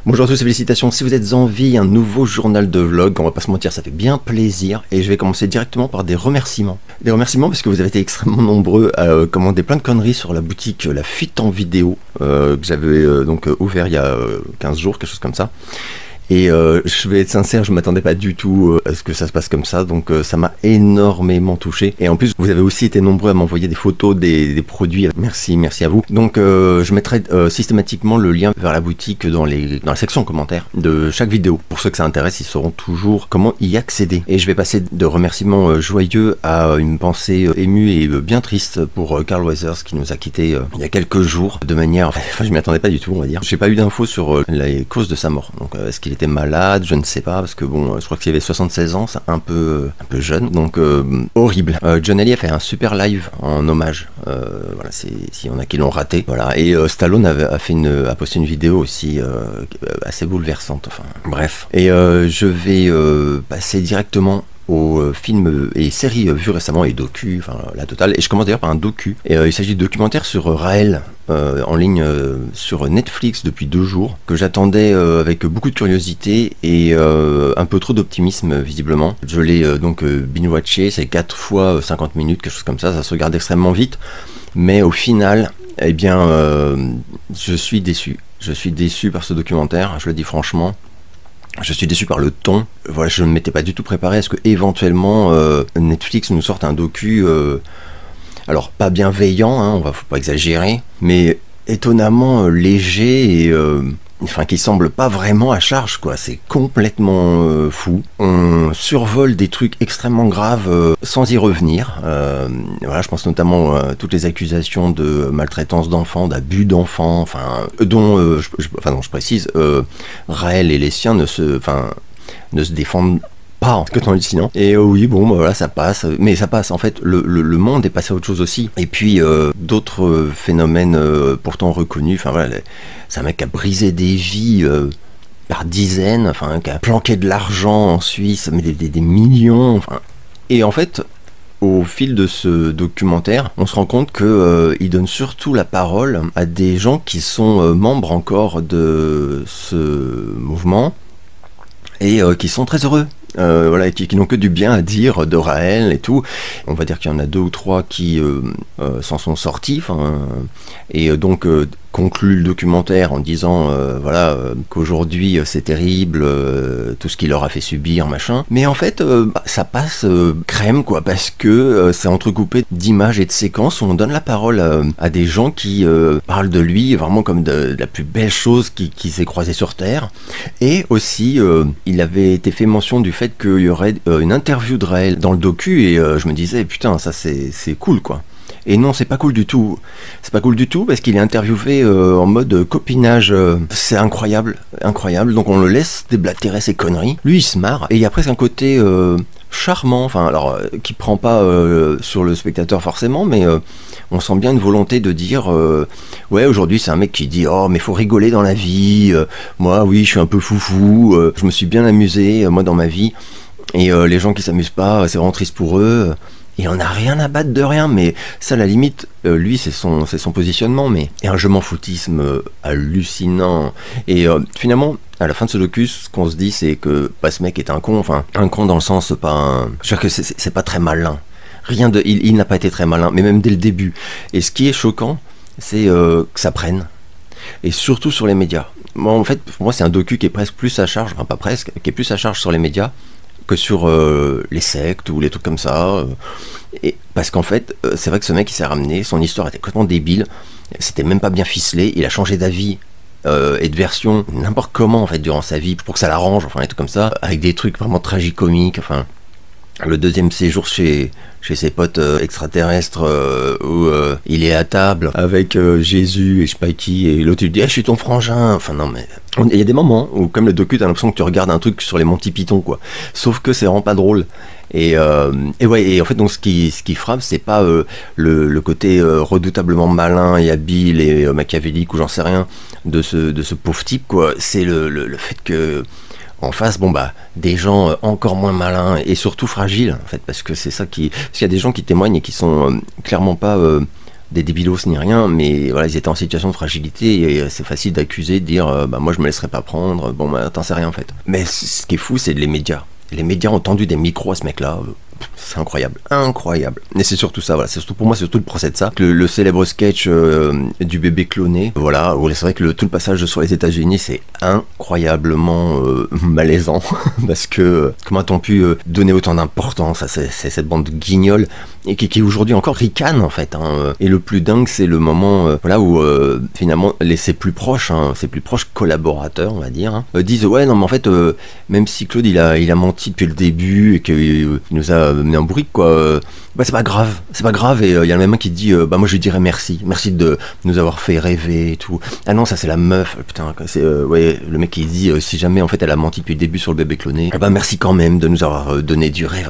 Bonjour à tous et félicitations, si vous êtes en vie, un nouveau journal de vlog, on va pas se mentir, ça fait bien plaisir, et je vais commencer directement par des remerciements. Des remerciements parce que vous avez été extrêmement nombreux à commander plein de conneries sur la boutique La Fuite en vidéo, que j'avais donc ouvert il y a 15 jours, quelque chose comme ça. Et je vais être sincère, je m'attendais pas du tout à ce que ça se passe comme ça, donc ça m'a énormément touché. Et en plus, vous avez aussi été nombreux à m'envoyer des photos des produits. Merci à vous. Donc je mettrai systématiquement le lien vers la boutique dans la section commentaires de chaque vidéo. Pour ceux que ça intéresse, ils sauront toujours comment y accéder. Et je vais passer de remerciements joyeux à une pensée émue et bien triste pour Carl Weathers qui nous a quittés il y a quelques jours de manière... Enfin, je m'y attendais pas du tout, on va dire. J'ai pas eu d'infos sur les causes de sa mort. Donc est-ce qu'il était malade, je ne sais pas, parce que bon, je crois qu'il avait 76 ans, c'est un peu jeune, donc horrible. John Ellie a fait un super live en hommage, voilà, s'il y en a qui l'ont raté, voilà, et Stallone a posté une vidéo aussi assez bouleversante, enfin, bref. Et je vais passer directement aux films et séries vus récemment et docu, enfin la totale. Et je commence d'ailleurs par un docu. Et il s'agit de documentaire sur Raël en ligne sur Netflix depuis 2 jours, que j'attendais avec beaucoup de curiosité et un peu trop d'optimisme visiblement. Je l'ai donc binge-watché, c'est 4 fois 50 minutes, quelque chose comme ça se regarde extrêmement vite. Mais au final, eh bien, je suis déçu. Je suis déçu par ce documentaire, je le dis franchement. Je suis déçu par le ton. Voilà, je ne m'étais pas du tout préparé à ce que éventuellement Netflix nous sorte un docu, alors pas bienveillant, hein, faut pas exagérer, mais étonnamment léger et enfin qui semble pas vraiment à charge, quoi. C'est complètement fou. On survole des trucs extrêmement graves sans y revenir. Voilà, je pense notamment à toutes les accusations de maltraitance d'enfants, d'abus d'enfants, enfin dont je précise, Raël et les siens ne se défendent pas que dans le silence. Et oui, bon, bah, voilà, ça passe. Mais ça passe. En fait, le monde est passé à autre chose aussi. Et puis, d'autres phénomènes pourtant reconnus. Enfin, voilà, c'est un mec qui a brisé des vies par dizaines. Enfin, qui a planqué de l'argent en Suisse, mais des millions. Enfin. Et en fait, au fil de ce documentaire, on se rend compte qu'il donne surtout la parole à des gens qui sont membres encore de ce mouvement et qui sont très heureux. Voilà, qui n'ont que du bien à dire de Raël et tout. On va dire qu'il y en a 2 ou 3 qui s'en sont sortis, et donc conclut le documentaire en disant voilà, qu'aujourd'hui c'est terrible, tout ce qu'il leur a fait subir, machin. Mais en fait, ça passe crème, quoi, parce que c'est entrecoupé d'images et de séquences où on donne la parole à des gens qui parlent de lui vraiment comme de la plus belle chose qui s'est croisée sur Terre. Et aussi, il avait été fait mention du fait qu'il y aurait une interview de Raël dans le docu, et je me disais, putain, ça c'est cool, quoi. Et non, c'est pas cool du tout. C'est pas cool du tout parce qu'il est interviewé en mode copinage. C'est incroyable, incroyable. Donc on le laisse déblatérer ses conneries. Lui, il se marre. Et il y a presque un côté charmant, enfin, alors, qui prend pas sur le spectateur forcément, mais on sent bien une volonté de dire ouais, aujourd'hui c'est un mec qui dit oh, mais faut rigoler dans la vie. Moi, oui, je suis un peu foufou. Je me suis bien amusé, moi, dans ma vie. Et les gens qui s'amusent pas, c'est vraiment triste pour eux. Et on n'a rien à battre de rien, mais ça, à la limite, lui, c'est son positionnement, mais et un je m'en foutisme hallucinant. Et finalement, à la fin de ce docu, ce qu'on se dit, c'est que ce mec est un con, enfin, un con dans le sens, pas un... Je veux dire que c'est pas très malin. Il n'a pas été très malin, mais même dès le début. Et ce qui est choquant, c'est que ça prenne. Et surtout sur les médias. Moi, en fait, pour moi, c'est un docu qui est presque plus à charge, enfin pas presque, qui est plus à charge sur les médias que sur les sectes ou les trucs comme ça, et parce qu'en fait c'est vrai que ce mec il s'est ramené, son histoire était complètement débile, c'était même pas bien ficelé, il a changé d'avis et de version n'importe comment en fait durant sa vie pour que ça l'arrange, enfin et tout comme ça, avec des trucs vraiment tragicomiques, enfin le 2e séjour chez ses potes extraterrestres où il est à table avec Jésus et je sais pas qui, et l'autre il dit je suis ton frangin, enfin non mais il y a des moments où comme le docu t'as l'impression que tu regardes un truc sur les Monty Python, quoi, sauf que c'est vraiment pas drôle. Et ouais, et en fait donc ce qui frappe, c'est pas le côté redoutablement malin et habile et machiavélique ou j'en sais rien de ce pauvre type, quoi, c'est le fait que en face, bon bah, des gens encore moins malins et surtout fragiles, en fait, parce que c'est ça parce qu'il y a des gens qui témoignent et qui sont clairement pas des débilos ni rien, mais voilà, ils étaient en situation de fragilité et c'est facile d'accuser, de dire bah moi je me laisserai pas prendre, bon bah t'en sais rien en fait. Mais ce qui est fou, c'est les médias. Les médias ont tendu des micros à ce mec-là. C'est incroyable, incroyable. Et c'est surtout ça, voilà. C'est surtout pour moi, c'est surtout le procès de ça. Le célèbre sketch du bébé cloné, voilà. Où c'est vrai que tout le passage sur les États-Unis, c'est incroyablement malaisant parce que comment a-t-on pu donner autant d'importance à cette bande de guignols et qui aujourd'hui encore ricane en fait. Hein. Et le plus dingue, c'est le moment voilà où finalement ses plus proches collaborateurs, on va dire, hein, disent ouais non mais en fait même si Claude il a menti depuis le début et qu'il nous a mené en bourrique quoi. Bah c'est pas grave et il y a le même qui dit bah moi je lui dirais merci de nous avoir fait rêver et tout. Ah non ça c'est la meuf putain c'est ouais le mec qui dit si jamais en fait elle a menti depuis le début sur le bébé cloné, bah merci quand même de nous avoir donné du rêve.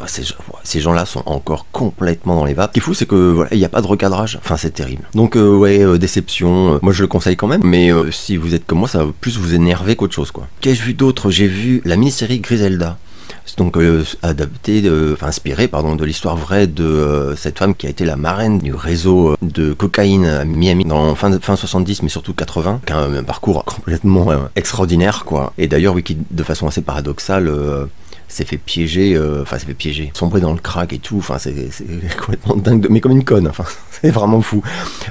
Ces gens-là sont encore complètement dans les vapes. Ce qui est fou c'est que voilà il n'y a pas de recadrage, enfin c'est terrible. Donc ouais déception, moi je le conseille quand même, mais si vous êtes comme moi ça va plus vous énerver qu'autre chose quoi. Qu'ai-je vu d'autre? J'ai vu la mini-série Griselda. Donc inspiré de l'histoire vraie de cette femme qui a été la marraine du réseau de cocaïne à Miami dans fin 70 mais surtout 80, qui a un parcours complètement extraordinaire quoi. Et d'ailleurs oui qui de façon assez paradoxale s'est fait piéger, sombrer dans le crack et tout, enfin c'est complètement dingue, mais comme une conne, enfin c'est vraiment fou.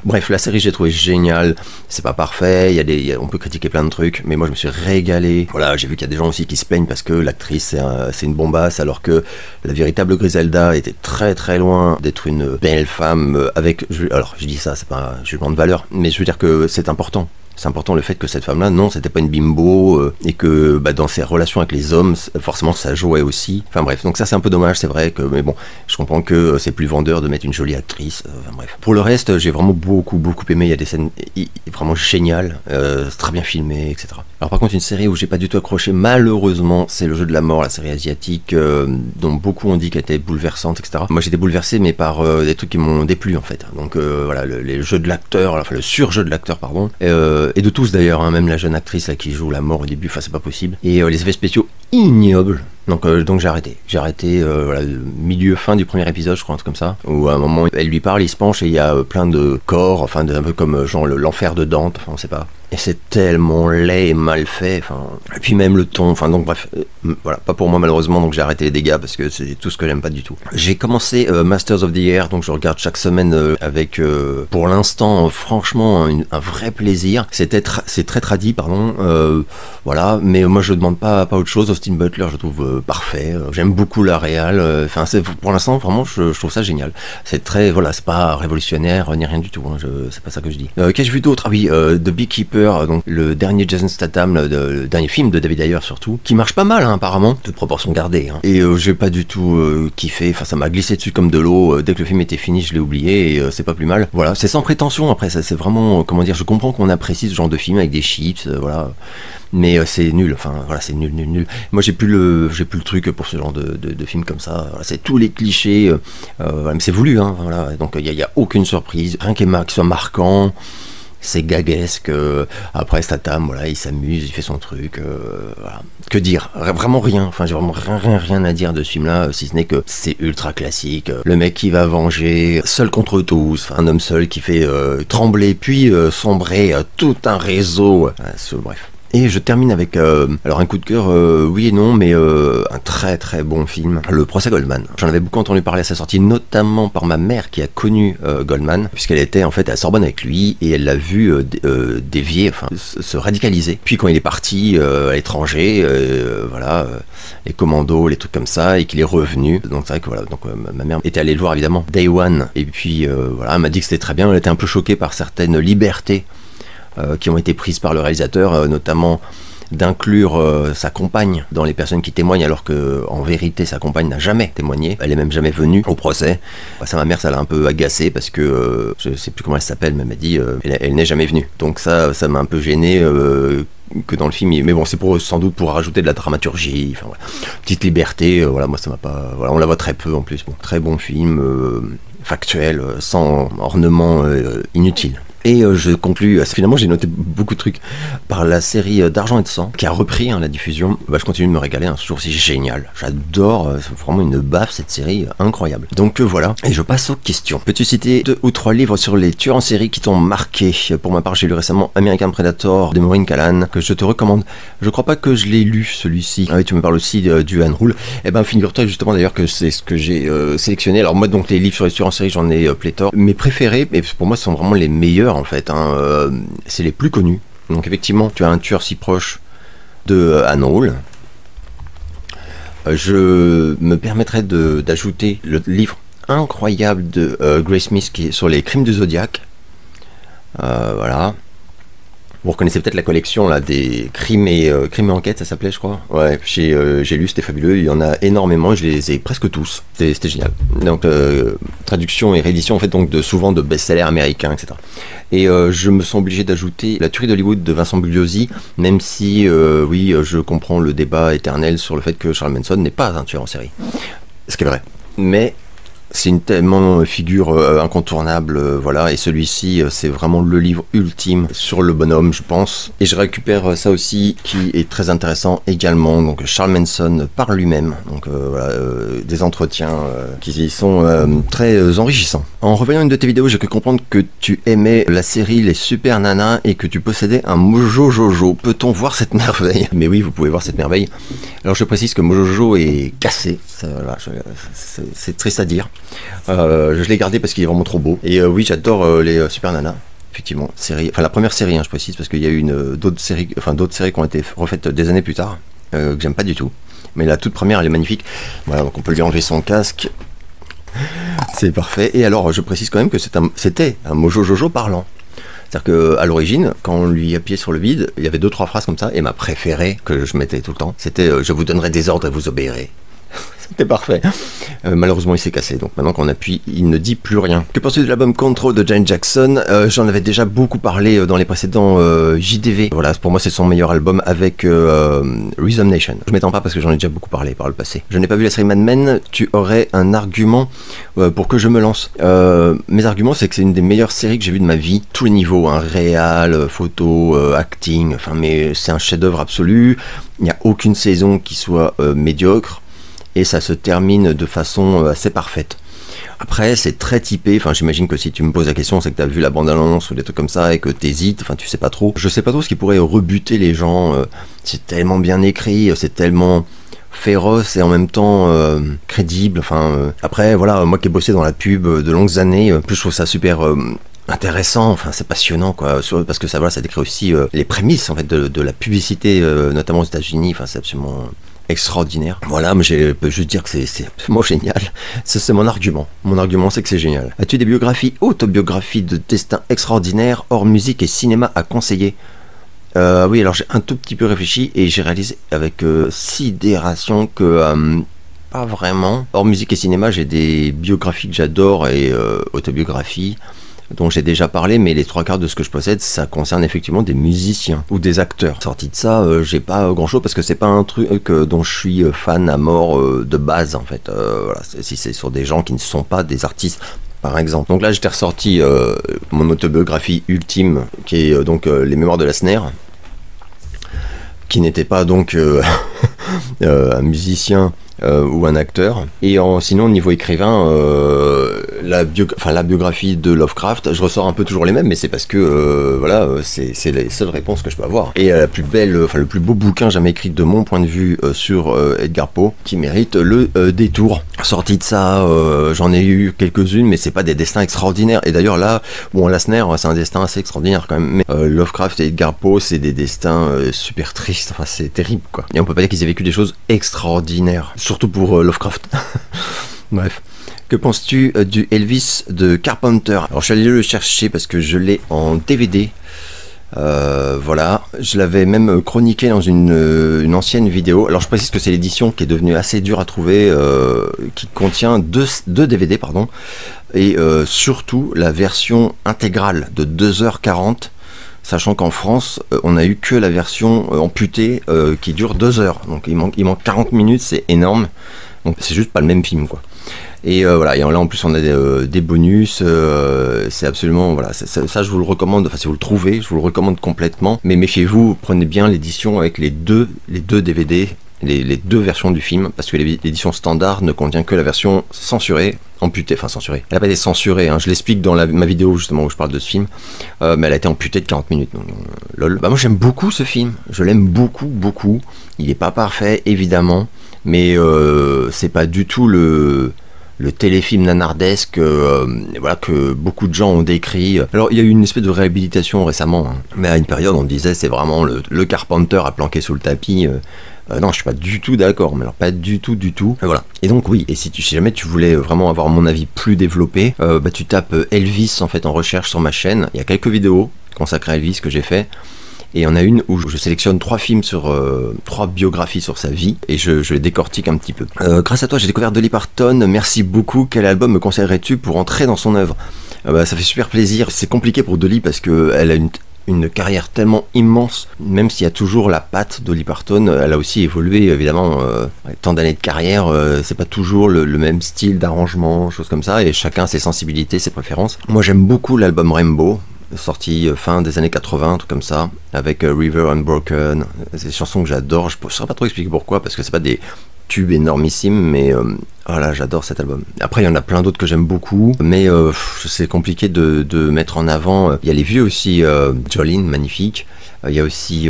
Bref, la série j'ai trouvé géniale, c'est pas parfait, on peut critiquer plein de trucs, mais moi je me suis régalé. Voilà, j'ai vu qu'il y a des gens aussi qui se plaignent parce que l'actrice c'est une bombasse, alors que la véritable Griselda était très très loin d'être une belle femme avec, alors je dis ça, c'est pas un jugement de valeur, mais je veux dire que c'est important. C'est important le fait que cette femme-là, non, c'était pas une bimbo, et que dans ses relations avec les hommes, forcément ça jouait aussi. Enfin bref, donc ça c'est un peu dommage, c'est vrai que, mais bon, je comprends que c'est plus vendeur de mettre une jolie actrice. Enfin bref. Pour le reste, j'ai vraiment beaucoup aimé. Il y a des scènes vraiment géniales, c'est très bien filmé, etc. Alors par contre, une série où j'ai pas du tout accroché, malheureusement, c'est Le Jeu de la Mort, la série asiatique, dont beaucoup ont dit qu'elle était bouleversante, etc. Moi j'étais bouleversé, mais par des trucs qui m'ont déplu en fait. Donc voilà, les jeux de l'acteur, enfin le surjeu de l'acteur, pardon. Et de tous d'ailleurs, hein, même la jeune actrice là, qui joue la mort au début, enfin c'est pas possible. Et les effets spéciaux ignobles. Donc j'ai arrêté voilà, fin du premier épisode, je crois, un truc comme ça, où à un moment elle lui parle, il se penche et il y a plein de corps, enfin un peu comme genre l'enfer de Dante, enfin on sait pas. Et c'est tellement laid et mal fait, enfin. Et puis même le ton, enfin donc bref, voilà, pas pour moi malheureusement, donc j'ai arrêté les dégâts parce que c'est tout ce que j'aime pas du tout. J'ai commencé Masters of the Air, donc je regarde chaque semaine avec, pour l'instant, franchement, un vrai plaisir. C'est très tradit, pardon, voilà, mais moi je demande pas autre chose. Austin Butler, je trouve parfait. J'aime beaucoup la réal. Enfin, pour l'instant, vraiment, je trouve ça génial. C'est très, voilà, c'est pas révolutionnaire ni rien du tout. Hein, c'est pas ça que je dis. Qu'ai-je vu d'autre? Ah oui, The Beekeeper, donc le dernier Jason Statham, le dernier film de David Ayer surtout, qui marche pas mal hein, apparemment, toute proportion gardée. Hein. Et j'ai pas du tout kiffé. Enfin, ça m'a glissé dessus comme de l'eau. Dès que le film était fini, je l'ai oublié et c'est pas plus mal. Voilà, c'est sans prétention. Après, ça, c'est vraiment, comment dire, je comprends qu'on apprécie ce genre de film avec des chips, voilà. Mais c'est nul, enfin voilà, c'est nul. Moi j'ai plus le truc pour ce genre de film comme ça. Voilà, c'est tous les clichés, voilà, mais c'est voulu, hein, voilà. Donc il y a aucune surprise, rien qui soit marquant. C'est gaguesque. Après Statham, voilà, il s'amuse, il fait son truc. Voilà. Que dire? Vraiment rien. Enfin, j'ai vraiment rien à dire de ce film-là, si ce n'est que c'est ultra classique. Le mec qui va venger, seul contre tous, un homme seul qui fait trembler puis sombrer tout un réseau. Bref. Et je termine avec alors un coup de cœur, oui et non, mais un très bon film, Le Procès Goldman. J'en avais beaucoup entendu parler à sa sortie, notamment par ma mère qui a connu Goldman, puisqu'elle était en fait à Sorbonne avec lui et elle l'a vu dévier, enfin se radicaliser. Puis quand il est parti à l'étranger, voilà, les commandos, les trucs comme ça, et qu'il est revenu. Donc c'est vrai que voilà, donc ma mère était allée le voir évidemment, Day One, et puis voilà, elle m'a dit que c'était très bien. Elle était un peu choquée par certaines libertés qui ont été prises par le réalisateur, notamment d'inclure sa compagne dans les personnes qui témoignent, alors que en vérité sa compagne n'a jamais témoigné, elle est même jamais venue au procès. Ça, ma mère, ça l'a un peu agacée parce que je sais plus comment elle s'appelle, mais elle m'a dit elle n'est jamais venue. Donc ça m'a un peu gêné que dans le film, mais bon, c'est sans doute pour rajouter de la dramaturgie, enfin voilà, petite liberté, voilà, moi ça m'a pas, voilà, on la voit très peu en plus. Bon, très bon film, factuel, sans ornement inutile. Et je conclus, finalement j'ai noté beaucoup de trucs, par la série d'Argent et de Sang, qui a repris la diffusion. Bah, je continue de me régaler, c'est toujours aussi génial. J'adore, c'est vraiment une baffe cette série, incroyable. Donc voilà, et je passe aux questions. Peux-tu citer 2 ou 3 livres sur les tueurs en série qui t'ont marqué? Pour ma part, j'ai lu récemment American Predator de Maureen Callan, que je te recommande. Je crois pas que je l'ai lu celui-ci. Ah oui, tu me parles aussi du Anne Rule. Eh ben figure-toi justement d'ailleurs que c'est ce que j'ai sélectionné. Alors moi donc les livres sur les tueurs en série, j'en ai pléthore. Mes préférés, et pour moi ce sont vraiment les meilleurs en fait, c'est les plus connus. Donc effectivement, tu as un tueur si proche de Anne Rule. Je me permettrai d'ajouter le livre incroyable de Grace Smith qui est sur les crimes du Zodiac. Voilà. Vous reconnaissez peut-être la collection là des crimes et enquêtes, ça s'appelait, je crois. Ouais, j'ai lu, c'était fabuleux. Il y en a énormément, je les ai presque tous. C'était génial. Donc traduction et réédition en fait donc souvent de best-sellers américains, etc. Et je me sens obligé d'ajouter La tuerie d'Hollywood de Vincent Bugliosi, même si oui, je comprends le débat éternel sur le fait que Charles Manson n'est pas un tueur en série. Ce qui est vrai. Mais c'est une tellement figure incontournable, voilà, et celui-ci c'est vraiment le livre ultime sur le bonhomme, je pense. Et je récupère ça aussi qui est très intéressant également, donc Charles Manson par lui-même, donc voilà, des entretiens qui sont très enrichissants. En revoyant une de tes vidéos, j'ai pu comprendre que tu aimais la série Les Super Nanas et que tu possédais un Mojo Jojo. Peut-on voir cette merveille? Mais oui, vous pouvez voir cette merveille. Alors je précise que Mojo Jojo est cassé, voilà, c'est triste à dire. Je l'ai gardé parce qu'il est vraiment trop beau. Et oui, j'adore les Super Nanas. Effectivement, série, enfin la première série, je précise, parce qu'il y a eu d'autres séries qui ont été refaites des années plus tard, que j'aime pas du tout. Mais la toute première, elle est magnifique. Voilà, donc on peut lui enlever son casque. C'est parfait. Et alors, je précise quand même que c'était un Mojo Jojo parlant. C'est-à-dire qu'à l'origine, quand on lui appuyait sur le vide, il y avait 2-3 phrases comme ça, et ma préférée, que je mettais tout le temps, c'était « Je vous donnerai des ordres et vous obéirez ». C'était parfait. Malheureusement, il s'est cassé. Donc maintenant qu'on appuie, il ne dit plus rien. Que penses-tu de l'album Control de Janet Jackson? J'en avais déjà beaucoup parlé dans les précédents JDV. Voilà, pour moi, c'est son meilleur album avec Rhythm Nation. Je m'étends pas parce que j'en ai déjà beaucoup parlé par le passé. Je n'ai pas vu la série Mad Men. Tu aurais un argument pour que je me lance? Mes arguments, c'est que c'est une des meilleures séries que j'ai vues de ma vie. Tous les niveaux, réal, photo, acting. Enfin, mais c'est un chef-d'œuvre absolu. Il n'y a aucune saison qui soit médiocre. Et ça se termine de façon assez parfaite. Après, c'est très typé, enfin j'imagine que si tu me poses la question, c'est que tu as vu la bande-annonce ou des trucs comme ça et que t'hésites, enfin tu sais pas trop. Je sais pas trop ce qui pourrait rebuter les gens, c'est tellement bien écrit, c'est tellement féroce et en même temps crédible, enfin après voilà, moi qui ai bossé dans la pub de longues années, plus je trouve ça super intéressant, enfin c'est passionnant quoi, parce que ça, voilà, ça décrit aussi les prémices en fait de la publicité, notamment aux États-Unis, enfin c'est absolument extraordinaire. Voilà, mais je peux juste dire que c'est absolument génial. C'est mon argument. Mon argument, c'est que c'est génial. As-tu des biographies, autobiographies de destin extraordinaire, hors musique et cinéma à conseiller? Oui, alors j'ai un tout petit peu réfléchi et j'ai réalisé avec sidération que pas vraiment. Hors musique et cinéma, j'ai des biographies que j'adore et autobiographies dont j'ai déjà parlé, mais les 3/4 de ce que je possède, ça concerne effectivement des musiciens ou des acteurs. Sorti de ça, j'ai pas grand chose parce que c'est pas un truc dont je suis fan à mort de base en fait. Voilà, si c'est sur des gens qui ne sont pas des artistes, par exemple. Donc là, j'étais ressorti mon autobiographie ultime, qui est donc Les Mémoires de Lassner, qui n'était pas donc un musicien ou un acteur. Et sinon, au niveau écrivain, la biographie de Lovecraft, je ressors un peu toujours les mêmes, mais c'est parce que voilà, c'est les seules réponses que je peux avoir. Et la plus belle, le plus beau bouquin jamais écrit de mon point de vue sur Edgar Poe, qui mérite le détour. Sorti de ça, j'en ai eu quelques-unes, mais c'est pas des destins extraordinaires. Et d'ailleurs là, bon, Lassner, c'est un destin assez extraordinaire quand même. Mais Lovecraft et Edgar Poe, c'est des destins super tristes. Enfin, c'est terrible quoi. Et on peut pas dire qu'ils aient vécu des choses extraordinaires. Surtout pour Lovecraft. Bref. Que penses-tu du Elvis de Carpenter? Alors je suis allé le chercher parce que je l'ai en DVD. Voilà, je l'avais même chroniqué dans une ancienne vidéo. Alors je précise que c'est l'édition qui est devenue assez dure à trouver, qui contient deux DVD, pardon, et surtout la version intégrale de 2h40. Sachant qu'en France, on a eu que la version amputée qui dure 2 heures. Donc il manque 40 minutes, c'est énorme. Donc c'est juste pas le même film quoi. Et voilà, et là en plus on a des bonus, c'est absolument, voilà, ça je vous le recommande, enfin si vous le trouvez, je vous le recommande complètement, mais méfiez-vous, prenez bien l'édition avec les deux DVD, les deux versions du film, parce que l'édition standard ne contient que la version censurée, amputée, enfin censurée, elle n'a pas été censurée, hein, je l'explique dans ma vidéo justement où je parle de ce film, mais elle a été amputée de 40 minutes, donc lol. Bah moi j'aime beaucoup ce film, je l'aime beaucoup, il n'est pas parfait évidemment, mais c'est pas du tout le téléfilm nanardesque voilà, que beaucoup de gens ont décrit. Alors il y a eu une espèce de réhabilitation récemment, hein. Mais à une période on disait c'est vraiment le Carpenter à planquer sous le tapis. Non, je suis pas du tout d'accord, mais alors pas du tout. Et voilà. Et donc oui, et si jamais tu voulais vraiment avoir mon avis plus développé, bah tu tapes Elvis en fait en recherche sur ma chaîne. Il y a quelques vidéos consacrées à Elvis que j'ai fait. Et il y en a une où je sélectionne 3 films sur 3 biographies sur sa vie et je les décortique un petit peu. Grâce à toi, j'ai découvert Dolly Parton. Merci beaucoup. Quel album me conseillerais-tu pour entrer dans son œuvre? Bah, ça fait super plaisir. C'est compliqué pour Dolly parce que elle a une carrière tellement immense, même s'il y a toujours la patte Dolly Parton, elle a aussi évolué évidemment, tant d'années de carrière, c'est pas toujours le même style d'arrangement, choses comme ça, et chacun a ses sensibilités, ses préférences. Moi j'aime beaucoup l'album Rainbow, sorti fin des années 80, un truc comme ça, avec River Unbroken, c'est des chansons que j'adore, je ne saurais pas trop expliquer pourquoi, parce que c'est pas des tubes énormissimes, mais voilà, j'adore cet album. Après, il y en a plein d'autres que j'aime beaucoup, mais c'est compliqué de mettre en avant. Il y a les vieux aussi, Jolene, magnifique. Il y a aussi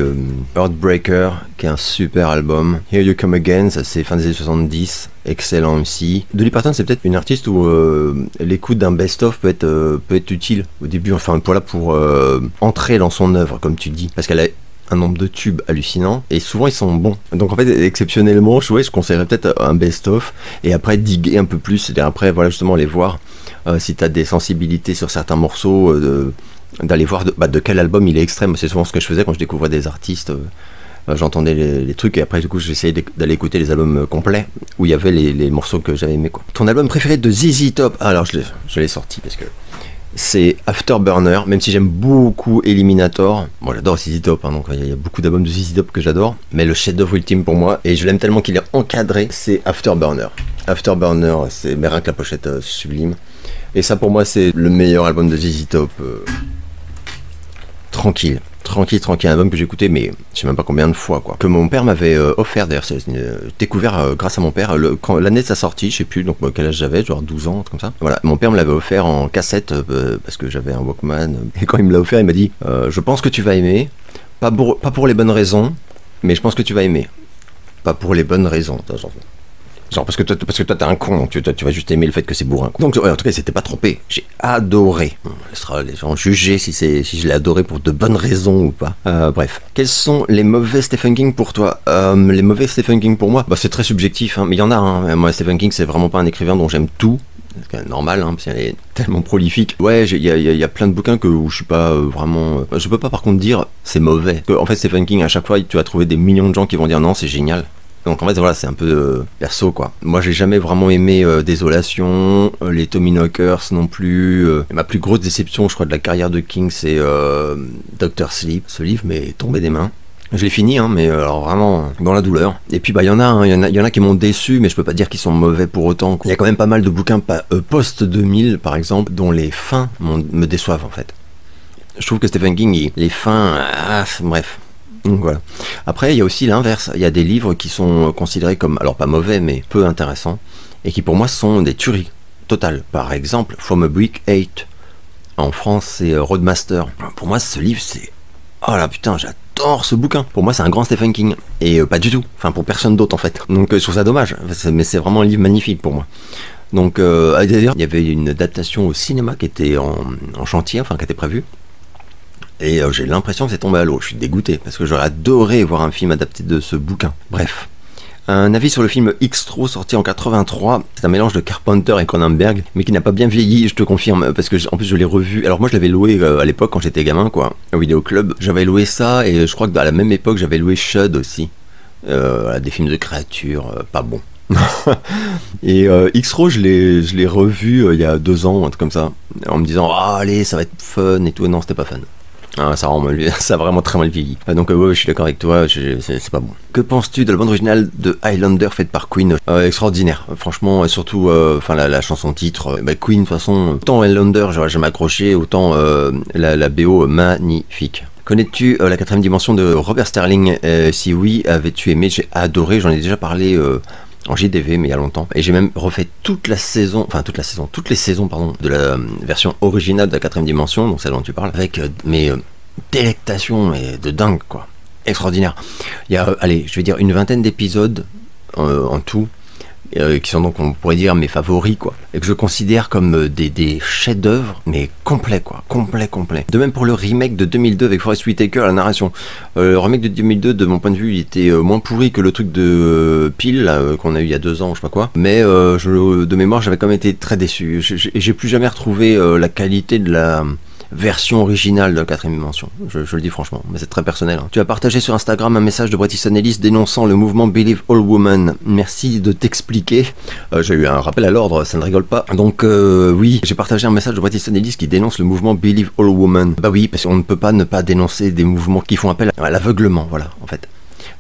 Heartbreaker, qui est un super album. Here You Come Again, ça c'est fin des années 70, excellent aussi. Dolly Parton, c'est peut-être une artiste où l'écoute d'un best-of peut être utile au début, enfin pour entrer dans son œuvre, comme tu dis, parce qu'elle a un nombre de tubes hallucinant et souvent ils sont bons. Donc en fait, exceptionnellement, je conseillerais peut-être un best-of et après diguer un peu plus, c'est-à-dire après voilà justement aller voir si tu as des sensibilités sur certains morceaux, d'aller voir de quel album il est extrême. C'est souvent ce que je faisais quand je découvrais des artistes. J'entendais les trucs et après du coup j'essayais d'aller écouter les albums complets où il y avait les morceaux que j'avais aimés, quoi. Ton album préféré de ZZ Top? Alors je l'ai sorti parce que c'est Afterburner, même si j'aime beaucoup Eliminator. Moi j'adore ZZ Top, hein, donc il y a beaucoup d'albums de ZZ Top que j'adore, mais le chef-d'œuvre ultime pour moi, et je l'aime tellement qu'il est encadré, c'est Afterburner. Afterburner, c'est rien que la pochette sublime, et ça pour moi c'est le meilleur album de ZZ Top. Tranquille, un album que j'ai écouté, mais je sais même pas combien de fois, quoi. Que mon père m'avait offert, d'ailleurs, c'est découvert grâce à mon père, l'année de sa sortie, je sais plus, donc quel âge j'avais, genre 12 ans, comme ça. Voilà, mon père me l'avait offert en cassette, parce que j'avais un Walkman, et quand il me l'a offert, il m'a dit, je pense que tu vas aimer, pas pour les bonnes raisons, mais je pense que tu vas aimer. Pas pour les bonnes raisons, genre parce que toi t'es un con, donc tu vas juste aimer le fait que c'est bourrin. Donc ouais, en tout cas, il s'était pas trompé. J'ai adoré. On laissera les gens juger si je l'ai adoré pour de bonnes raisons ou pas. Bref. Quels sont les mauvais Stephen King pour toi? Les mauvais Stephen King pour moi, bah, c'est très subjectif, hein, mais il y en a. Hein. Moi, Stephen King, c'est vraiment pas un écrivain dont j'aime tout. C'est normal, hein, parce qu'il est tellement prolifique. Ouais, il y a plein de bouquins où je suis pas vraiment. Je peux pas par contre dire c'est mauvais. En fait, Stephen King, à chaque fois, tu vas trouver des millions de gens qui vont dire non, c'est génial. Donc en fait voilà, c'est un peu perso, quoi. Moi j'ai jamais vraiment aimé Désolation, les Tommyknockers non plus. Ma plus grosse déception, je crois, de la carrière de King, c'est Dr. Sleep. Ce livre m'est tombé des mains. Je l'ai fini, hein, mais alors vraiment dans la douleur. Et puis bah il y en a qui m'ont déçu, mais je peux pas dire qu'ils sont mauvais pour autant, quoi. Il y a quand même pas mal de bouquins post 2000 par exemple, dont les fins me déçoivent en fait. Je trouve que Stephen King, les fins, bref. Donc voilà. Après, il y a aussi l'inverse. Il y a des livres qui sont considérés comme, alors pas mauvais, mais peu intéressants, et qui pour moi sont des tueries totales. Par exemple, From a Brick 8. En France, c'est Roadmaster. Pour moi, ce livre, c'est... Oh là putain, j'adore ce bouquin. Pour moi, c'est un grand Stephen King. Et pas du tout. Enfin, pour personne d'autre, en fait. Donc, je trouve ça dommage. Mais c'est vraiment un livre magnifique pour moi. Donc, d'ailleurs, il y avait une adaptation au cinéma qui était en chantier, enfin, qui était prévue. Et j'ai l'impression que c'est tombé à l'eau. Je suis dégoûté parce que j'aurais adoré voir un film adapté de ce bouquin. Bref. Un avis sur le film Xtro sorti en 83. C'est un mélange de Carpenter et Cronenberg, mais qui n'a pas bien vieilli, je te confirme, parce que en plus je l'ai revu. Alors moi je l'avais loué à l'époque quand j'étais gamin, quoi, au vidéoclub. J'avais loué ça et je crois que à la même époque j'avais loué Shud aussi. Des films de créatures, pas bons. Et Xtro, je l'ai revu il y a 2 ans, un truc comme ça, en me disant allez, ça va être fun et tout. Non, c'était pas fun. Ah, ça, ça a vraiment très mal vieilli. Donc ouais, je suis d'accord avec toi, c'est pas bon. Que penses-tu de la bande originale de Highlander faite par Queen? Extraordinaire, franchement, surtout enfin la chanson titre. Queen, de toute façon, autant Highlander, j'aurais jamais accroché, autant la BO magnifique. Connais-tu la quatrième dimension de Robert Sterling? Si oui, avais-tu aimé? J'ai adoré, j'en ai déjà parlé en JDV, mais il y a longtemps. Et j'ai même refait toutes les saisons, pardon, de la version originale de la quatrième dimension, donc celle dont tu parles, avec mes délectations et de dingue, quoi. Extraordinaire. Il y a, allez, je vais dire une vingtaine d'épisodes en tout, qui sont donc, on pourrait dire, mes favoris, quoi, et que je considère comme des chefs-d'œuvre, mais complets, quoi, complet. De même pour le remake de 2002 avec Forest Whitaker à la narration. Le remake de 2002, de mon point de vue, il était moins pourri que le truc de Peel qu'on a eu il y a 2 ans, je sais pas quoi, mais de mémoire, j'avais quand même été très déçu. J'ai plus jamais retrouvé la qualité de la version originale de la quatrième dimension, je le dis franchement, mais c'est très personnel. Tu as partagé sur Instagram un message de Bret Easton Ellis dénonçant le mouvement Believe All Women. Merci de t'expliquer. J'ai eu un rappel à l'ordre, ça ne rigole pas. Donc oui, j'ai partagé un message de Bret Easton Ellis qui dénonce le mouvement Believe All Women. Bah oui, parce qu'on ne peut pas ne pas dénoncer des mouvements qui font appel à l'aveuglement, voilà, en fait.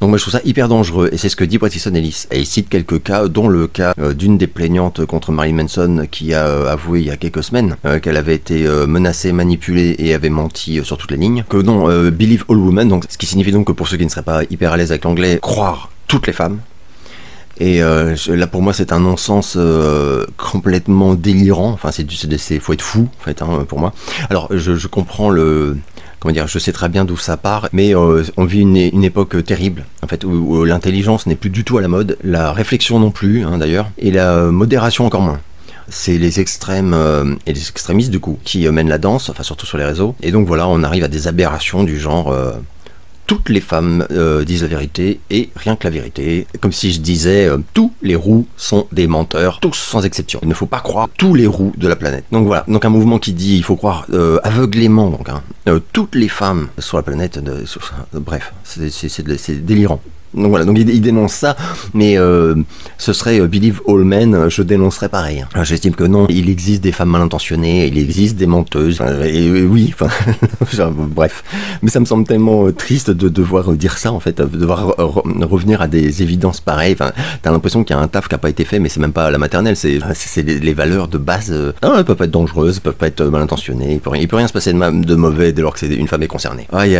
Donc moi je trouve ça hyper dangereux, et c'est ce que dit Bret Easton Ellis. Et il cite quelques cas, dont le cas d'une des plaignantes contre Marilyn Manson qui a avoué il y a quelques semaines qu'elle avait été menacée, manipulée et avait menti sur toutes les lignes. Que non, Believe All Women, donc, ce qui signifie donc que pour ceux qui ne seraient pas hyper à l'aise avec l'anglais, croire toutes les femmes. Et là pour moi c'est un non-sens complètement délirant, enfin faut être fou en fait, hein, pour moi. Alors je comprends le... Comment dire, je sais très bien d'où ça part, mais on vit une époque terrible, en fait, où l'intelligence n'est plus du tout à la mode, la réflexion non plus, hein, d'ailleurs, et la modération encore moins. C'est les extrêmes et les extrémistes, du coup, qui mènent la danse, enfin surtout sur les réseaux, et donc voilà, on arrive à des aberrations du genre... toutes les femmes disent la vérité et rien que la vérité. Comme si je disais, tous les roux sont des menteurs, tous sans exception. Il ne faut pas croire tous les roux de la planète. Donc voilà, donc un mouvement qui dit il faut croire aveuglément donc, toutes les femmes sur la planète. Bref, c'est délirant. Donc voilà, donc il dénonce ça, mais ce serait Believe All Men, je dénoncerais pareil. J'estime que non, il existe des femmes mal intentionnées, il existe des menteuses, et oui, enfin, bref. Mais ça me semble tellement triste de devoir dire ça, en fait, de devoir revenir à des évidences pareilles. Enfin, t'as l'impression qu'il y a un taf qui n'a pas été fait, mais c'est même pas à la maternelle, c'est les valeurs de base. Non, elles peuvent pas être dangereuses, elles peuvent pas être mal intentionnées, il peut rien se passer de mauvais dès lors que une femme est concernée. Aïe,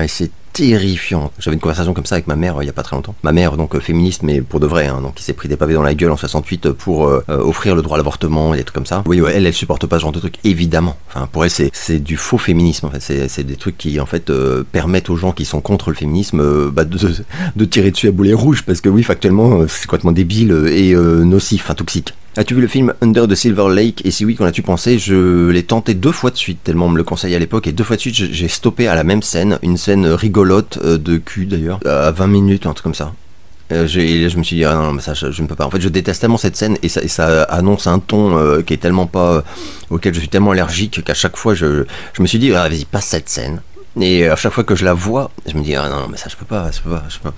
c'est terrifiant. J'avais une conversation comme ça avec ma mère il y a pas très longtemps. Ma mère, donc féministe, mais pour de vrai, hein, donc qui s'est pris des pavés dans la gueule en 68 pour offrir le droit à l'avortement et des trucs comme ça. Oui, ouais, elle supporte pas ce genre de trucs, évidemment. Enfin, pour elle, c'est du faux féminisme, en fait. C'est des trucs qui, en fait, permettent aux gens qui sont contre le féminisme de tirer dessus à boulet rouge, parce que oui, factuellement, c'est complètement débile et nocif, hein, toxique. As-tu vu le film Under the Silver Lake? Et si oui, qu'en as-tu pensé? Je l'ai tenté 2 fois de suite, tellement on me le conseillait à l'époque, et 2 fois de suite j'ai stoppé à la même scène, une scène rigolote de cul d'ailleurs, à 20 minutes, un truc comme ça. Je me suis dit, ah non, mais ça je ne peux pas. En fait, je déteste tellement cette scène, et ça annonce un ton qui est tellement pas... auquel je suis tellement allergique qu'à chaque fois je me suis dit, ah, vas-y, passe cette scène. Et à chaque fois que je la vois, je me dis ah non mais ça c'est pas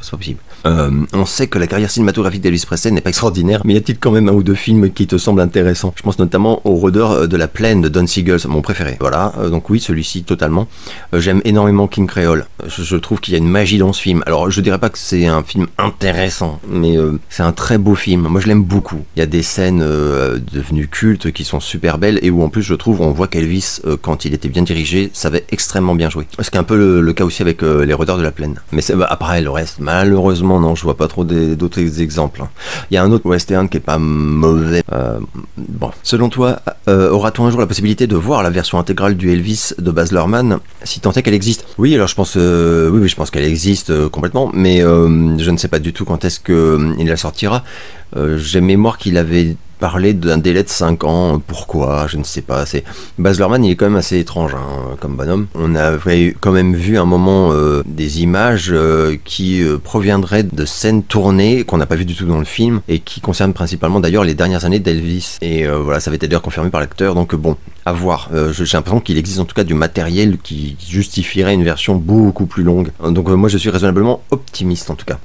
possible. On sait que la carrière cinématographique d'Elvis Presley n'est pas extraordinaire, mais y a-t-il quand même un ou deux films qui te semblent intéressants? Je pense notamment au Rôdeur de la Plaine de Don Siegel, mon préféré. Voilà, donc oui, celui-ci totalement. J'aime énormément King Creole. Je trouve qu'il y a une magie dans ce film. Alors je dirais pas que c'est un film intéressant, mais c'est un très beau film. Moi je l'aime beaucoup. Il y a des scènes devenues cultes qui sont super belles, et où en plus je trouve on voit qu'Elvis, quand il était bien dirigé, savait extrêmement bien jouer. Ce qui est un peu le cas aussi avec les Rôdeurs de la Plaine. Mais après le reste, malheureusement non, je vois pas trop d'autres exemples. Il y a un autre western qui est pas mauvais. Bon. Selon toi, aura-t-on un jour la possibilité de voir la version intégrale du Elvis de Baz Luhrmann, si tant est qu'elle existe? Oui, alors je pense, oui, je pense qu'elle existe complètement, mais je ne sais pas du tout quand est-ce qu'il la sortira. J'ai mémoire qu'il avait parler d'un délai de 5 ans, pourquoi, je ne sais pas. Baz Luhrmann, il est quand même assez étrange hein, comme bonhomme. On avait quand même vu un moment des images qui proviendraient de scènes tournées qu'on n'a pas vu du tout dans le film, et qui concernent principalement d'ailleurs les dernières années d'Elvis. Et voilà, ça avait été d'ailleurs confirmé par l'acteur, donc bon, à voir. J'ai l'impression qu'il existe en tout cas du matériel qui justifierait une version beaucoup plus longue. Donc moi je suis raisonnablement optimiste en tout cas.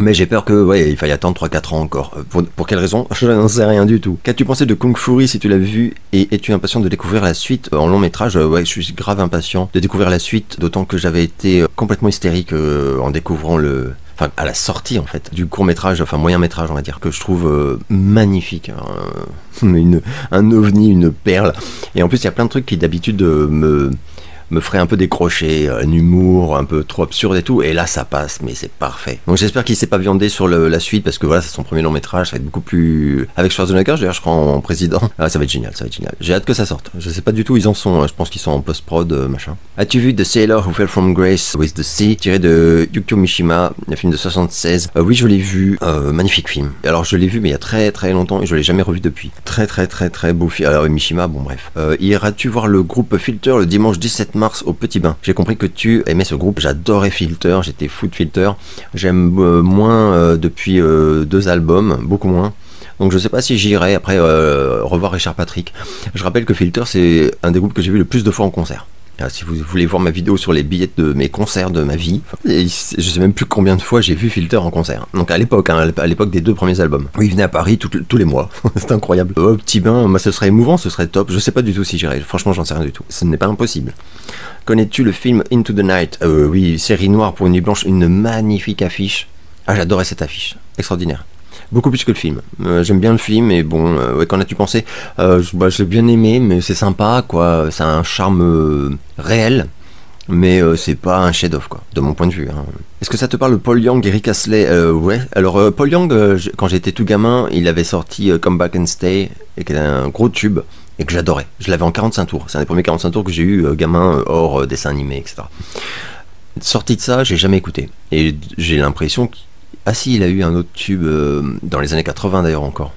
Mais j'ai peur que, ouais, il faille attendre 3-4 ans encore. Pour quelle raison? Je n'en sais rien du tout. Qu'as-tu pensé de Kung Fury si tu l'as vu? Et es-tu impatient de découvrir la suite en long métrage? Ouais, je suis grave impatient de découvrir la suite, d'autant que j'avais été complètement hystérique en découvrant enfin, à la sortie en fait, du court métrage, enfin moyen métrage on va dire, que je trouve magnifique. Un ovni, une perle. Et en plus il y a plein de trucs qui d'habitude me ferait un peu décrocher, un humour un peu trop absurde et tout, et là ça passe, mais c'est parfait. Donc j'espère qu'il s'est pas viandé sur la suite, parce que voilà, c'est son premier long métrage, ça va être beaucoup plus... Avec Schwarzenegger, d'ailleurs je crois en président, ah, ça va être génial, ça va être génial. J'ai hâte que ça sorte, je sais pas du tout où ils en sont, je pense qu'ils sont en post-prod, machin. As-tu vu The Sailor Who Fell From Grace with the Sea, tiré de Yukio Mishima, un film de 76? Oui, je l'ai vu, magnifique film. Alors je l'ai vu mais il y a très très longtemps, et je l'ai jamais revu depuis. Très beau film, alors Mishima, bon bref. Iras-tu voir le groupe Filter le dimanche 17 mars au Petit Bain? J'ai compris que tu aimais ce groupe, j'adorais Filter, j'étais fou de Filter. J'aime moins depuis 2 albums, beaucoup moins. Donc je sais pas si j'irai après revoir Richard Patrick. Je rappelle que Filter c'est un des groupes que j'ai vu le plus de fois en concert. Si vous voulez voir ma vidéo sur les billets de mes concerts de ma vie, je sais même plus combien de fois j'ai vu Filter en concert. Donc à l'époque, à l'époque des 2 premiers albums. Oui, il venait à Paris tous les mois. C'est incroyable. Petit Bain, moi ce serait émouvant, ce serait top. Je sais pas du tout si j'irai. Franchement, j'en sais rien du tout. Ce n'est pas impossible. Connais-tu le film Into the Night? Oui, série noire pour une nuit blanche, une magnifique affiche. Ah, j'adorais cette affiche. Extraordinaire. Beaucoup plus que le film. J'aime bien le film, et bon, ouais, qu'en as-tu pensé? Je l'ai bien aimé, mais c'est sympa, quoi. Ça a un charme réel, mais c'est pas un chef-d'œuvre, quoi, de mon point de vue. Hein. Est-ce que ça te parle de Paul Young et Rick Astley? Ouais. Alors, Paul Young, quand j'étais tout gamin, il avait sorti Come Back and Stay, et qui était un gros tube, et que j'adorais. Je l'avais en 45 tours. C'est un des premiers 45 tours que j'ai eu gamin, hors dessin animé, etc. Sorti de ça, j'ai jamais écouté. Et j'ai l'impression que... Ah si, il a eu un autre tube dans les années 80 d'ailleurs encore.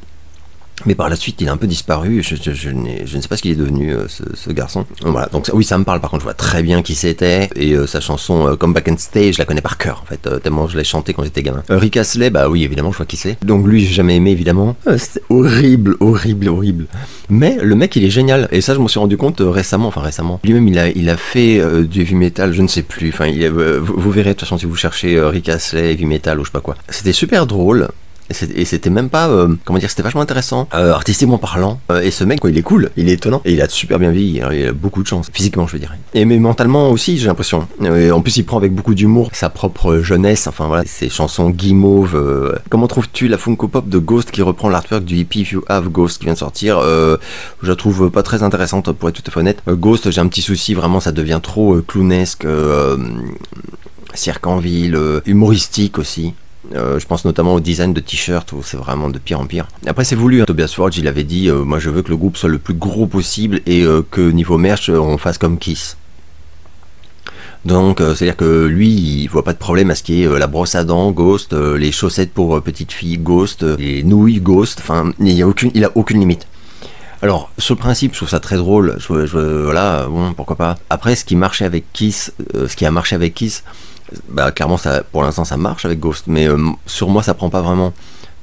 Mais par la suite, il a un peu disparu. Je ne sais pas ce qu'il est devenu, ce garçon. Voilà, donc oui, ça me parle. Par contre, je vois très bien qui c'était. Et sa chanson Come Back and Stay, je la connais par cœur, en fait, tellement je l'ai chantée quand j'étais gamin. Rick Astley, bah oui, évidemment, je vois qui c'est. Donc lui, j'ai jamais aimé, évidemment. C'est horrible. Mais le mec, il est génial. Et ça, je m'en suis rendu compte récemment. Lui-même, il a fait du heavy metal, je ne sais plus. Enfin, vous verrez, de toute façon, si vous cherchez Rick Astley, heavy metal ou je sais pas quoi. C'était super drôle. Et c'était même pas, comment dire, c'était vachement intéressant, artistiquement parlant. Et ce mec, quoi, il est cool, il est étonnant, et il a super bien vieilli. Alors, il a beaucoup de chance, physiquement, je veux dire. Et mais mentalement aussi, j'ai l'impression. En plus, il prend avec beaucoup d'humour sa propre jeunesse. Enfin voilà, ses chansons guimauves. Comment trouves-tu la Funko Pop de Ghost qui reprend l'artwork du hippie If You Have Ghost qui vient de sortir? Je la trouve pas très intéressante, pour être tout à fait honnête. Ghost, j'ai un petit souci, vraiment, ça devient trop clownesque, cirque en ville, humoristique aussi. Je pense notamment au design de t-shirt où c'est vraiment de pire en pire. Après c'est voulu, hein. Tobias Forge il avait dit moi je veux que le groupe soit le plus gros possible et que niveau merch on fasse comme Kiss. Donc c'est à dire que lui il voit pas de problème à ce qui est la brosse à dents Ghost, les chaussettes pour petites filles Ghost, les nouilles Ghost, enfin il a aucune limite. Alors, sur le principe, je trouve ça très drôle, voilà, bon, pourquoi pas. Après, ce qui a marché avec Kiss, bah clairement, ça, pour l'instant, ça marche avec Ghost, mais sur moi, ça prend pas vraiment.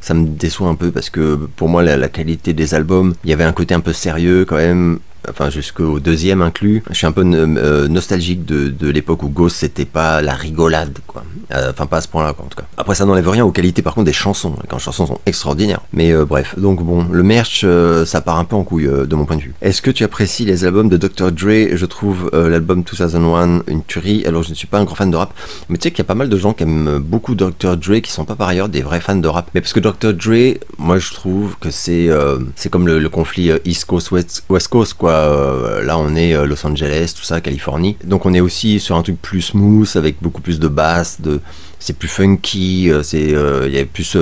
Ça me déçoit un peu, parce que pour moi, la qualité des albums, il y avait un côté un peu sérieux quand même, enfin jusqu'au 2e inclus. Je suis un peu nostalgique de l'époque où Ghost c'était pas la rigolade, quoi. Enfin pas à ce point-là, quoi, en tout cas. Après ça n'enlève rien aux qualités par contre des chansons. Les chansons sont extraordinaires. Mais bref, donc bon, le merch ça part un peu en couille de mon point de vue. Est-ce que tu apprécies les albums de Dr. Dre? Je trouve l'album 2001 une tuerie. Alors je ne suis pas un grand fan de rap, mais tu sais qu'il y a pas mal de gens qui aiment beaucoup Dr. Dre qui sont pas par ailleurs des vrais fans de rap. Mais parce que Dr. Dre, moi je trouve que c'est comme le conflit East Coast West Coast, quoi. Là on est Los Angeles, tout ça, Californie, donc on est aussi sur un truc plus smooth avec beaucoup plus de basse, c'est plus funky, il y a plus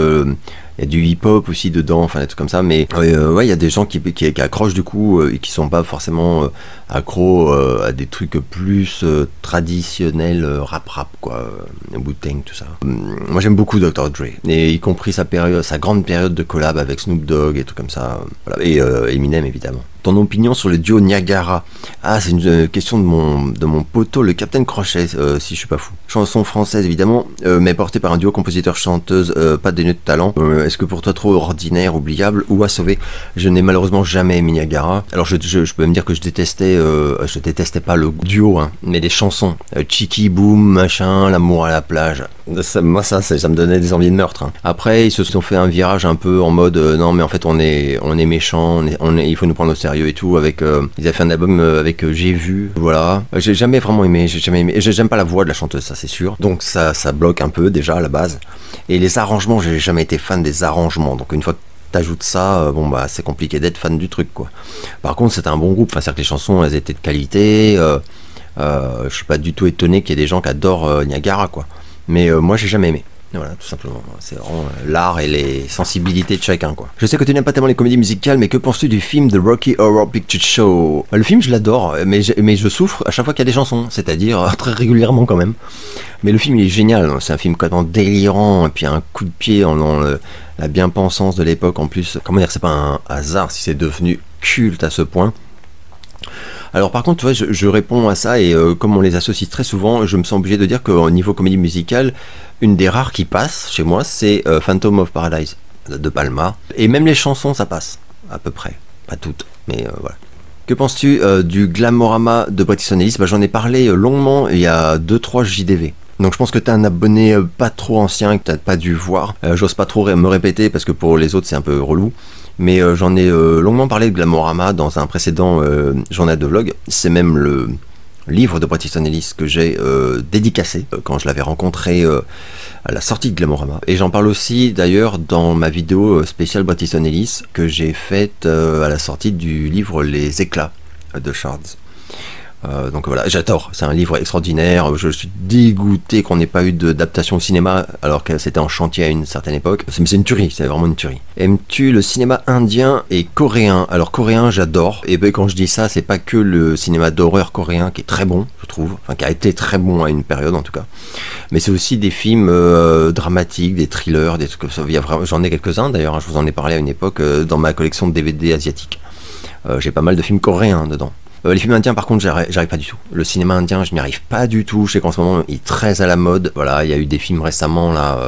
il y a du hip-hop aussi dedans, enfin des trucs comme ça, mais ouais, il y a des gens qui accrochent du coup et qui sont pas forcément accros à des trucs plus traditionnels, rap quoi, Wu-Tang, tout ça. Moi j'aime beaucoup Dr. Dre, et y compris sa grande période de collab avec Snoop Dogg et tout comme ça, voilà. Et Eminem évidemment. Ton opinion sur le duo Niagara? Ah, c'est une question de mon poteau, le Captain Crochet, si je suis pas fou. Chanson française, évidemment. mais porté par un duo compositeur-chanteuse pas dénué de talent. Est-ce que pour toi trop ordinaire, oubliable ou à sauver? Je n'ai malheureusement jamais aimé Niagara. Alors je peux me dire que je détestais pas le duo, hein, mais les chansons, Cheeky Boom, machin, l'amour à la plage. Ça me donnait des envies de meurtre. Hein. Après, ils se sont fait un virage un peu en mode non, mais en fait, on est méchant, il faut nous prendre au sérieux et tout. Avec, ils avaient fait un album avec J'ai vu, voilà. J'ai jamais vraiment aimé, j'aime pas la voix de la chanteuse, ça c'est sûr. Donc ça bloque un peu déjà à la base. Et les arrangements, j'ai jamais été fan des arrangements. Donc une fois que t'ajoutes ça, bon bah c'est compliqué d'être fan du truc quoi. Par contre, c'était un bon groupe. Enfin, c'est-à-dire que les chansons, elles étaient de qualité. Je suis pas du tout étonné qu'il y ait des gens qui adorent Niagara quoi. Mais moi j'ai jamais aimé. Voilà, tout simplement. C'est vraiment l'art et les sensibilités de chacun, quoi. Je sais que tu n'aimes pas tellement les comédies musicales, mais que penses-tu du film The Rocky Horror Picture Show? Le film, je l'adore, mais je souffre à chaque fois qu'il y a des chansons, c'est-à-dire très régulièrement quand même. Mais le film, il est génial. C'est un film complètement délirant, et puis un coup de pied dans la bien-pensance de l'époque en plus. Comment dire, c'est pas un hasard si c'est devenu culte à ce point. Alors par contre, tu vois, je réponds à ça et comme on les associe très souvent, je me sens obligé de dire qu'au niveau comédie musicale, une des rares qui passe chez moi, c'est Phantom of Paradise de Palma. Et même les chansons, ça passe, à peu près. Pas toutes, mais voilà. Que penses-tu du Glamorama de Bret Easton Ellis? J'en ai parlé longuement il y a 2-3 JDV. Donc je pense que tu es un abonné pas trop ancien et que tu n'as pas dû voir. J'ose pas trop me répéter parce que pour les autres c'est un peu relou. Mais j'en ai longuement parlé de Glamorama dans un précédent journal de vlog. C'est même le livre de Bret Easton Ellis que j'ai dédicacé quand je l'avais rencontré à la sortie de Glamorama. Et j'en parle aussi d'ailleurs dans ma vidéo spéciale Bret Easton Ellis que j'ai faite à la sortie du livre Les Éclats de Shards. Donc voilà, j'adore, c'est un livre extraordinaire, je suis dégoûté qu'on n'ait pas eu d'adaptation au cinéma alors que c'était en chantier à une certaine époque, mais c'est une tuerie, c'est vraiment une tuerie. Aimes-tu le cinéma indien et coréen? Alors coréen j'adore, et ben, quand je dis ça, c'est pas que le cinéma d'horreur coréen qui est très bon, je trouve, enfin qui a été très bon à une période en tout cas, mais c'est aussi des films dramatiques, des thrillers, des trucs comme ça, j'en ai quelques-uns d'ailleurs, hein, je vous en ai parlé à une époque dans ma collection de DVD asiatiques. J'ai pas mal de films coréens dedans. Les films indiens par contre j'arrive pas du tout. Le cinéma indien je n'y arrive pas du tout. Je sais qu'en ce moment il est très à la mode. Voilà, il y a eu des films récemment là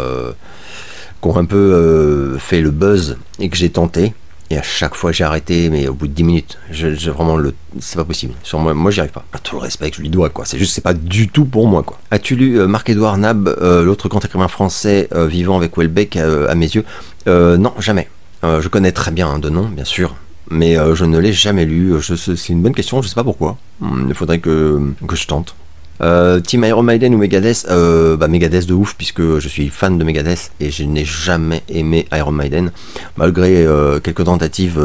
qui ont un peu fait le buzz et que j'ai tenté. Et à chaque fois j'ai arrêté, mais au bout de 10 minutes, vraiment c'est pas possible. Sur moi j'y arrive pas. Tout le respect que je lui dois quoi. C'est juste c'est pas du tout pour moi quoi. As-tu lu Marc-Édouard Nab, l'autre grand écrivain français vivant avec Houellebecq à mes yeux? Non, jamais. Je connais très bien de nom bien sûr. Mais je ne l'ai jamais lu, c'est une bonne question, je sais pas pourquoi. Il faudrait que je tente. Team Iron Maiden ou Megadeth? Megadeth de ouf, puisque je suis fan de Megadeth et je n'ai jamais aimé Iron Maiden, malgré quelques tentatives,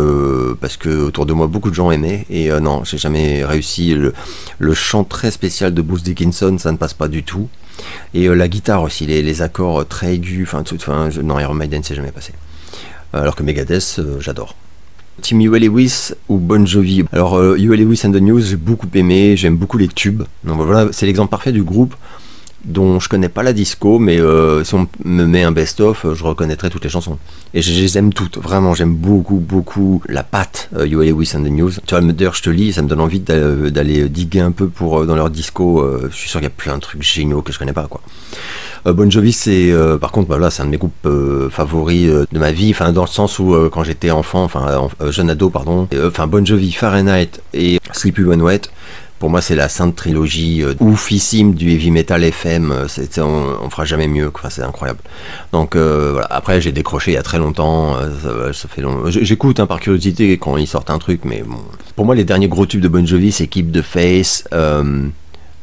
parce que autour de moi beaucoup de gens aimaient, et non, j'ai jamais réussi. Le chant très spécial de Bruce Dickinson, ça ne passe pas du tout. Et la guitare aussi, les accords très aigus, non, Iron Maiden c'est jamais passé. Alors que Megadeth, j'adore. Team Huey Lewis ou Bon Jovi? Alors Huey Lewis and the News, j'ai beaucoup aimé, j'aime beaucoup les tubes. Donc voilà, c'est l'exemple parfait du groupe dont je connais pas la disco, mais si on me met un best-of, je reconnaîtrai toutes les chansons. Et je les aime toutes, vraiment, j'aime beaucoup la patte Huey Lewis and the News. Tu vois, d'ailleurs je te lis, ça me donne envie d'aller diguer un peu dans leur disco. Je suis sûr qu'il y a plein de trucs géniaux que je connais pas quoi. Bon Jovi c'est par contre voilà, c'est un de mes groupes favoris de ma vie, enfin dans le sens où quand j'étais enfant, jeune ado pardon, Bon Jovi, Fahrenheit et Sleepy When Wet, pour moi c'est la sainte trilogie oufissime du heavy metal FM, on fera jamais mieux, c'est incroyable. Donc voilà, après j'ai décroché il y a très longtemps, ça fait long. J'écoute par curiosité quand ils sortent un truc, mais bon. Pour moi les derniers gros tubes de Bon Jovi c'est Keep the Faith,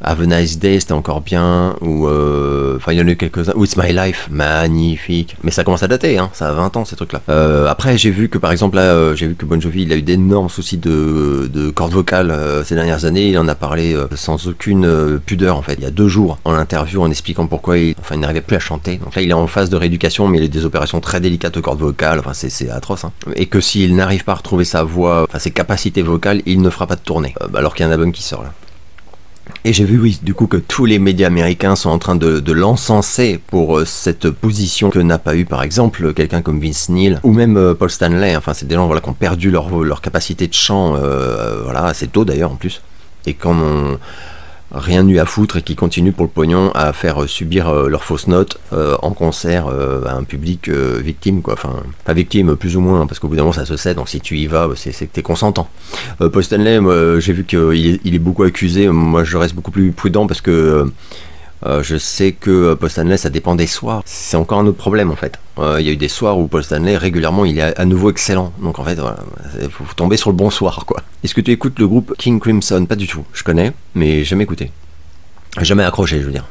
Have a Nice Day, c'était encore bien, ou il y en a eu quelques-uns, ou It's My Life, magnifique, mais ça commence à dater, hein, ça a 20 ans ces trucs là. Après j'ai vu que par exemple là, j'ai vu que Bon Jovi il a eu d'énormes soucis de cordes vocales ces dernières années, il en a parlé sans aucune pudeur en fait, il y a 2 jours en interview en expliquant pourquoi il n'arrivait plus à chanter. Donc là il est en phase de rééducation, mais il a des opérations très délicates aux cordes vocales, c'est atroce, hein. Et que s'il n'arrive pas à retrouver sa voix, ses capacités vocales, il ne fera pas de tournée, alors qu'il y a un album qui sort là. Et j'ai vu, oui, du coup, que tous les médias américains sont en train de l'encenser pour cette position que n'a pas eu, par exemple, quelqu'un comme Vince Neil ou même Paul Stanley. Enfin, c'est des gens qui ont perdu leur capacité de chant, assez tôt d'ailleurs en plus. Et quand rien eu à foutre et qui continuent pour le pognon à faire subir leurs fausses notes en concert à un public victime, quoi. Enfin, pas victime, plus ou moins, hein, parce qu'au bout d'un moment ça se sait, donc si tu y vas, c'est que t'es consentant. Paul Stanley, j'ai vu qu'il est beaucoup accusé, moi je reste beaucoup plus prudent parce que je sais que Paul Stanley, ça dépend des soirs. C'est encore un autre problème en fait. Il y a eu des soirs où Paul Stanley, régulièrement, il est à nouveau excellent. Donc en fait, voilà, faut tomber sur le bon soir, quoi. Est-ce que tu écoutes le groupe King Crimson? Pas du tout. Je connais, mais jamais écouté. Jamais accroché, je veux dire.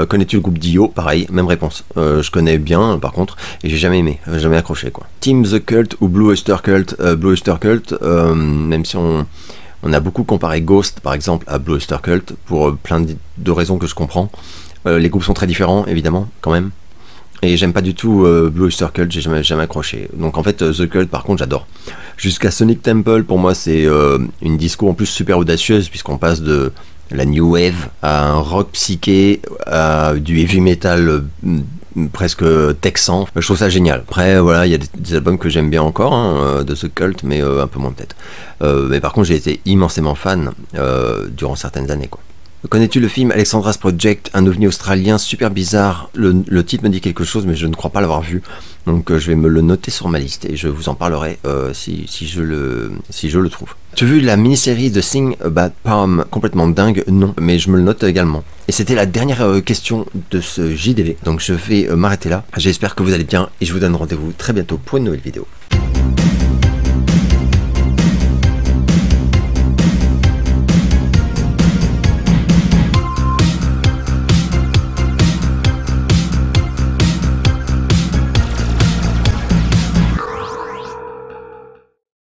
Connais-tu le groupe Dio? Pareil, même réponse. Je connais bien, par contre, et j'ai jamais aimé, jamais accroché, quoi. Team The Cult ou Blue Oyster Cult? Blue Oyster Cult, même si on a beaucoup comparé Ghost, par exemple, à Blue Oyster Cult, pour plein de raisons que je comprends. Les groupes sont très différents, évidemment, quand même. Et j'aime pas du tout Blue Oyster Cult, j'ai jamais accroché. Donc en fait, The Cult, par contre, j'adore. Jusqu'à Sonic Temple, pour moi, c'est une disco en plus super audacieuse, puisqu'on passe de la new wave à un rock psyché, à du heavy metal presque texan. Je trouve ça génial. Après, voilà, il y a des albums que j'aime bien encore, hein, de The Cult, mais un peu moins peut-être. Mais par contre, j'ai été immensément fan durant certaines années, quoi. Connais-tu le film Alexandra's Project, un ovni australien super bizarre? Le titre me dit quelque chose, mais je ne crois pas l'avoir vu. Donc je vais me le noter sur ma liste et je vous en parlerai si je le trouve. Tu as vu la mini-série de Sing About Palm, complètement dingue? Non, mais je me le note également. Et c'était la dernière question de ce JDV, donc je vais m'arrêter là. J'espère que vous allez bien et je vous donne rendez-vous très bientôt pour une nouvelle vidéo.